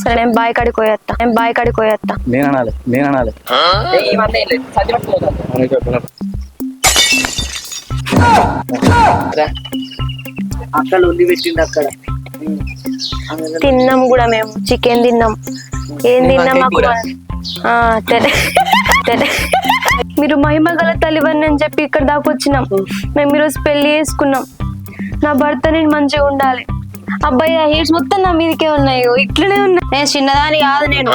సరే నేను బాయ్ కాడికి పోయేస్తా నేను అనాలి అక్కడ ఉండి పెట్టింది అక్కడ తిన్నాం కూడా మేము చికెన్ తిన్నాం ఏం తిన్నాం మాకు మీరు మహిమ గల తల్లివని అని చెప్పి ఇక్కడ దాకా వచ్చినాం మేము ఈరోజు పెళ్లి చేసుకున్నాం నా భర్త నేను మంచిగా ఉండాలి అబ్బాయి హెయిర్స్ మొత్తం నా మీదకే ఉన్నాయి ఇట్లనే ఉన్నాయి నేను చిన్నదాని కాదు నేను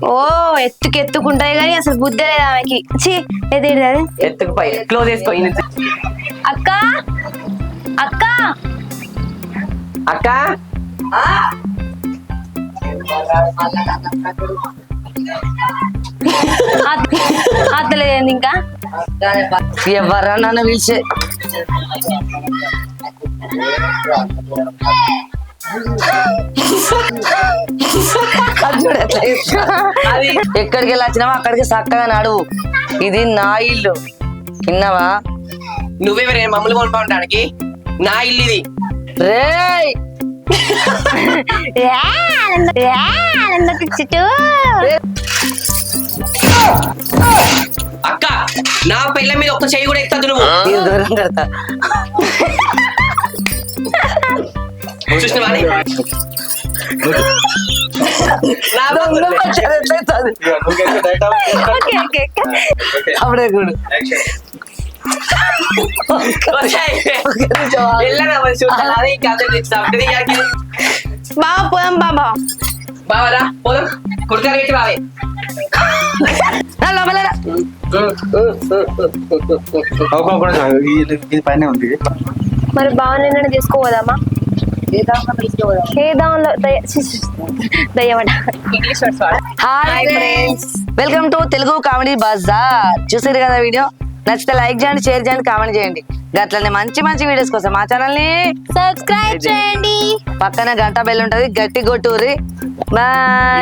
ఓ ఎత్తుకుంటాయి కానీ అసలు బుద్ధి లేదు ఆమెకి ఎదేది అది ఎత్తుకుపై క్లోజ్ చేసుకో అక్క అక్క అక్క అత్తలేదు ఇంకా ఎవరన్నా పిలిచే ఎక్కడికి వెళ్ళి వచ్చినావా అక్కడికి చక్కగా నడువు ఇది నా ఇల్లు విన్నావా నువ్వెవరే మమ్మల్ని కొనుక్కోవడానికి నా ఇల్లు ఇది రేయ్ అక్క నా పిల్ల మీద ఒక్క చెయ్యి కూడా ఎత్తదు నువ్వు నేను దూరం కడతా చూసినవాని అప్పుడే కూడా బాబా పోదాం బాబా బావరా పోదాం కుర్కా పెట్టి బావే పైన ఉంది మరి బాగా నిన్న తీసుకోపోదామా hi friends welcome to Telugu comedy bazaar. చూసారు కదా వీడియో, నచ్చితే లైక్ చేయండి, షేర్ చేయండి, కామెంట్ చేయండి. గట్లనే మంచి మంచి వీడియోస్ కోసం మా ఛానల్ ని సబ్స్క్రైబ్ చేయండి. పక్కన గంట బెల్ ఉంటది, గట్టి కొట్టుర్రి. బాయ్.